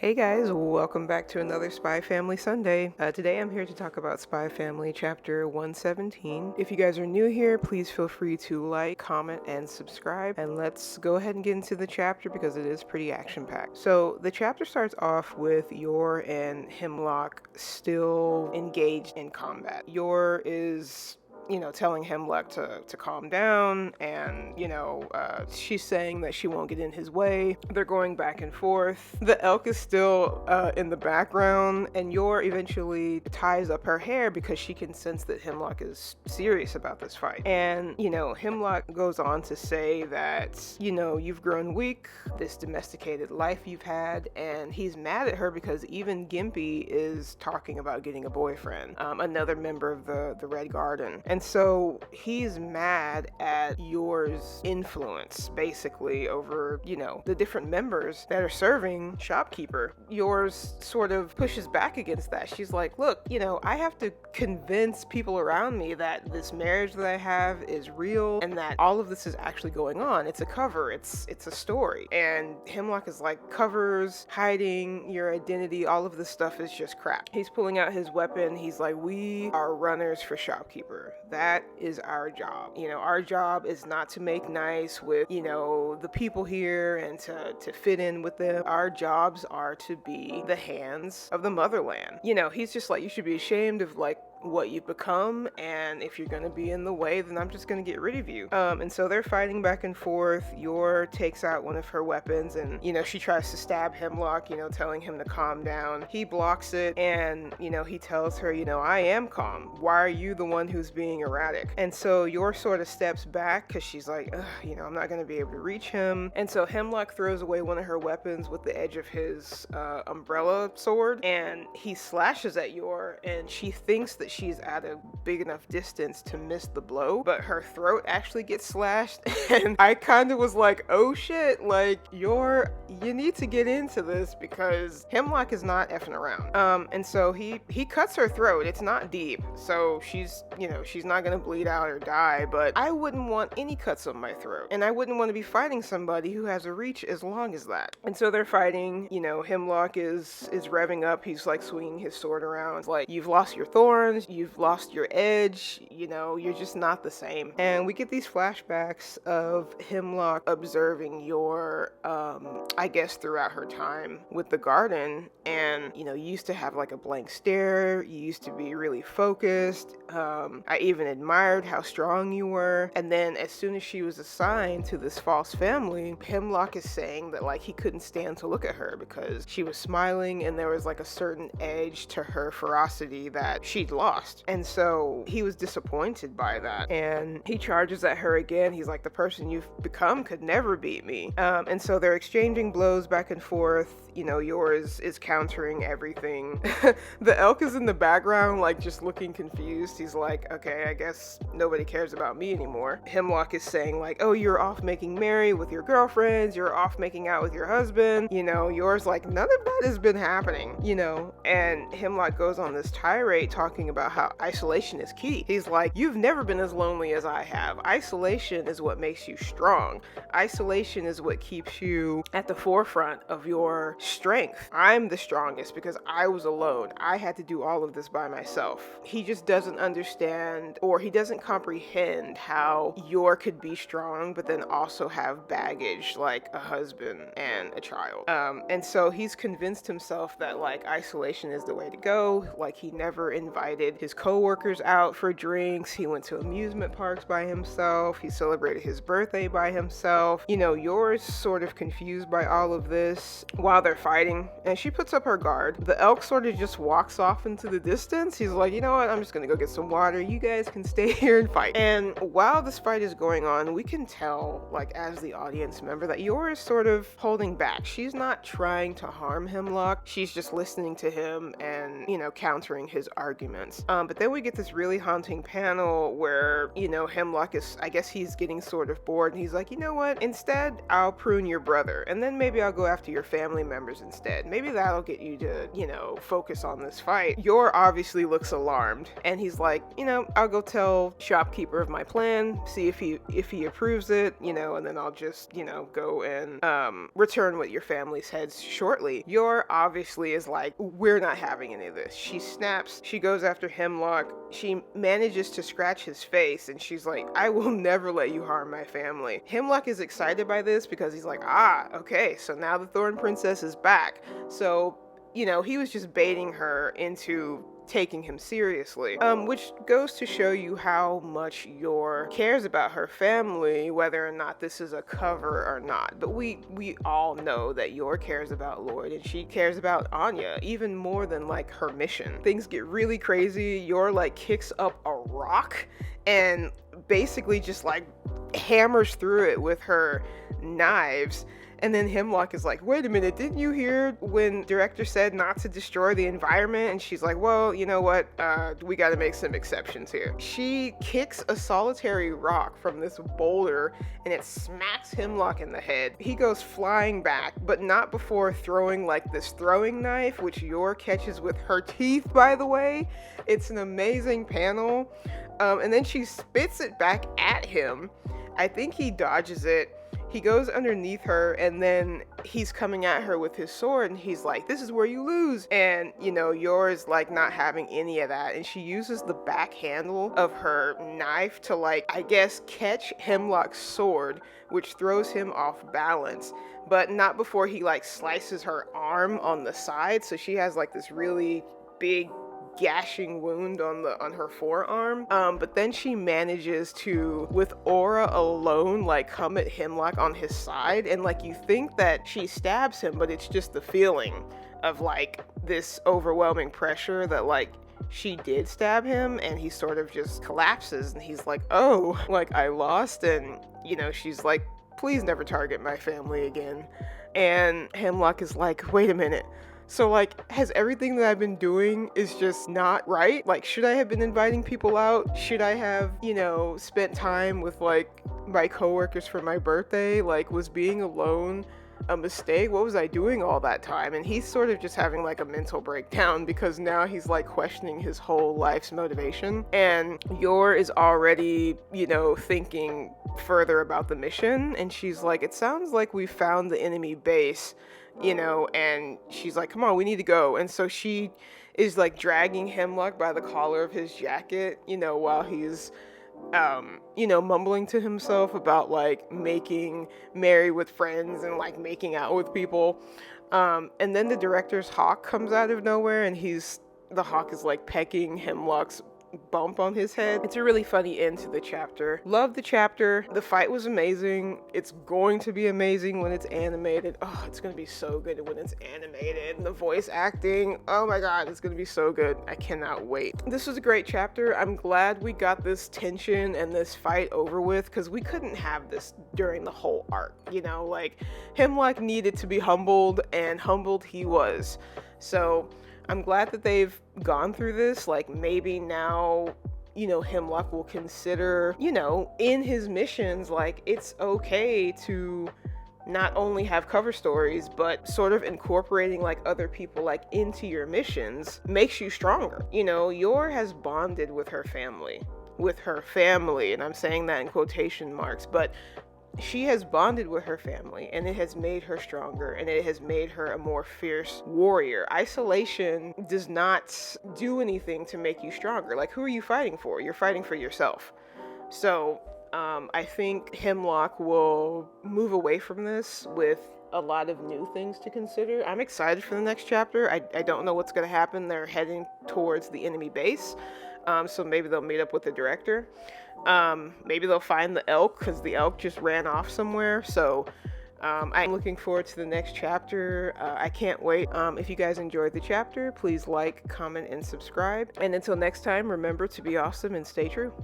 Hey guys, welcome back to another Spy Family Sunday. Today I'm here to talk about Spy Family chapter 117. If you guys are new here, please feel free to like, comment, and subscribe. And let's go ahead and get into the chapter because it is pretty action-packed. So the chapter starts off with Yor and Hemlock still engaged in combat. Yor is telling Hemlock to calm down, and, she's saying that she won't get in his way. They're going back and forth. The elk is still in the background, and Yor eventually ties up her hair because she can sense that Hemlock is serious about this fight. And, Hemlock goes on to say that, you've grown weak, this domesticated life you've had, and he's mad at her because even Gimpy is talking about getting a boyfriend, another member of the Red Garden. And so he's mad at Yor's influence, basically, over, the different members that are serving Shopkeeper. Yor's sort of pushes back against that. She's like, look, I have to convince people around me that this marriage that I have is real and that all of this is actually going on. It's a cover. It's a story. And Hemlock is like, covers, hiding your identity, all of this stuff is just crap. He's pulling out his weapon. He's like, we are runners for Shopkeeper. That is our job. Our job is not to make nice with, the people here and to fit in with them. Our jobs are to be the hands of the motherland. He's just like, you should be ashamed of like what you've become, and if you're gonna be in the way, then I'm just gonna get rid of you. And so they're fighting back and forth. Yor takes out one of her weapons and, she tries to stab Hemlock, telling him to calm down. He blocks it and, he tells her, I am calm. Why are you the one who's being erratic? And so Yor sort of steps back because she's like, I'm not gonna be able to reach him. And so Hemlock throws away one of her weapons with the edge of his umbrella sword, and he slashes at Yor, and she thinks that she's at a big enough distance to miss the blow, but her throat actually gets slashed. And I kind of was like, oh shit, like, you need to get into this because Hemlock is not effing around. And so he cuts her throat. It's not deep, so she's not gonna bleed out or die, but I wouldn't want any cuts on my throat, and I wouldn't want to be fighting somebody who has a reach as long as that. And so they're fighting. Hemlock is revving up. He's like swinging his sword around. It's like, you've lost your thorns, you've lost your edge, you're just not the same. And we get these flashbacks of Hemlock observing Yor, I guess throughout her time with the garden, and you used to have like a blank stare, you used to be really focused. I even admired how strong you were. And then as soon as she was assigned to this false family, Hemlock is saying that like he couldn't stand to look at her because she was smiling and there was like a certain edge to her ferocity that she'd lost. And so he was disappointed by that, and he charges at her again. He's like, the person you've become could never beat me. And so they're exchanging blows back and forth. Yours is countering everything. The elk is in the background, like just looking confused. He's like, okay, I guess nobody cares about me anymore. Hemlock is saying like, oh, you're off making merry with your girlfriends, you're off making out with your husband. Yours like, none of that has been happening, and Hemlock goes on this tirade talking about how isolation is key. He's like, you've never been as lonely as I have. Isolation is what makes you strong. Isolation is what keeps you at the forefront of your strength. I'm the strongest because I was alone. I had to do all of this by myself. He just doesn't understand, or he doesn't comprehend how Yor could be strong but then also have baggage like a husband and a child. And so he's convinced himself that like isolation is the way to go. Like, he never invited his co-workers out for drinks. He went to amusement parks by himself. He celebrated his birthday by himself. Yor's sort of confused by all of this while they're fighting, and she puts up her guard. The elk sort of just walks off into the distance. He's like, you know what, I'm just gonna go get some water. You guys can stay here and fight. And while this fight is going on, we can tell, like, as the audience member, that Yor is sort of holding back. She's not trying to harm Hemlock. She's just listening to him and, countering his arguments. sense. But then we get this really haunting panel where, Hemlock is, I guess he's getting sort of bored, and he's like, you know what, instead I'll prune your brother, and then maybe I'll go after your family members instead. Maybe that'll get you to, focus on this fight. Yor obviously looks alarmed, and he's like, I'll go tell shopkeeper of my plan, see if he approves it, and then I'll just, go and return with your family's heads shortly. Yor obviously is like, we're not having any of this. She snaps, she goes after Hemlock, she manages to scratch his face, and she's like, I will never let you harm my family. Hemlock is excited by this because he's like, okay, so now the Thorn Princess is back. So, he was just baiting her into taking him seriously, which goes to show you how much Yor cares about her family, whether or not this is a cover or not. But we all know that Yor cares about Lloyd, and she cares about Anya even more than like her mission. Things get really crazy. Yor like kicks up a rock and basically just like hammers through it with her knives. And then Hemlock is like, wait a minute, didn't you hear when director said not to destroy the environment? And she's like, well, you know what? We got to make some exceptions here. She kicks a solitary rock from this boulder, and it smacks Hemlock in the head. He goes flying back, but not before throwing like this throwing knife, which Yor catches with her teeth, by the way. It's an amazing panel. And then she spits it back at him. I think he dodges it. He goes underneath her, and then he's coming at her with his sword, and he's like, this is where you lose. And, Yor is like not having any of that, and she uses the back handle of her knife to like, I guess, catch Hemlock's sword, which throws him off balance, but not before he like slices her arm on the side. So she has like this really big gashing wound on her forearm, but then she manages to, with aura alone, like come at Hemlock on his side, and like you think that she stabs him, but it's just the feeling of like this overwhelming pressure that like she did stab him, and he sort of just collapses, and he's like, oh, like I lost. And she's like, please never target my family again. And Hemlock is like, wait a minute, so like, has everything that I've been doing is just not right? Like, should I have been inviting people out? Should I have, spent time with like my coworkers for my birthday? Like, was being alone a mistake? What was I doing all that time? And he's sort of just having like a mental breakdown, because now he's like questioning his whole life's motivation. And Yor is already, thinking further about the mission. And she's like, it sounds like we found the enemy base, and she's like, come on, we need to go. And so she is like dragging Hemlock by the collar of his jacket, while he's mumbling to himself about like making merry with friends and like making out with people. And then the director's hawk comes out of nowhere, and the hawk is like pecking Hemlock's bump on his head. It's a really funny end to the chapter. Love the chapter. The fight was amazing. It's going to be amazing when it's animated. Oh, it's going to be so good when it's animated. And the voice acting, oh my god, it's going to be so good. I cannot wait. This was a great chapter. I'm glad we got this tension and this fight over with, because we couldn't have this during the whole arc. Like Hemlock needed to be humbled, and humbled he was. So I'm glad that they've gone through this. Like, maybe now, Hemlock will consider, in his missions, like, it's okay to not only have cover stories, but sort of incorporating like other people like into your missions makes you stronger. Yor has bonded with her family, and I'm saying that in quotation marks, but she has bonded with her family, and it has made her stronger, and it has made her a more fierce warrior. Isolation does not do anything to make you stronger. Like, who are you fighting for? You're fighting for yourself. So I think Hemlock will move away from this with a lot of new things to consider. I'm excited for the next chapter. I don't know what's going to happen. They're heading towards the enemy base. So maybe they'll meet up with the director. Maybe they'll find the elk, because the elk just ran off somewhere. So I'm looking forward to the next chapter. I can't wait. If you guys enjoyed the chapter, please like, comment, and subscribe. And until next time, remember to be awesome and stay true.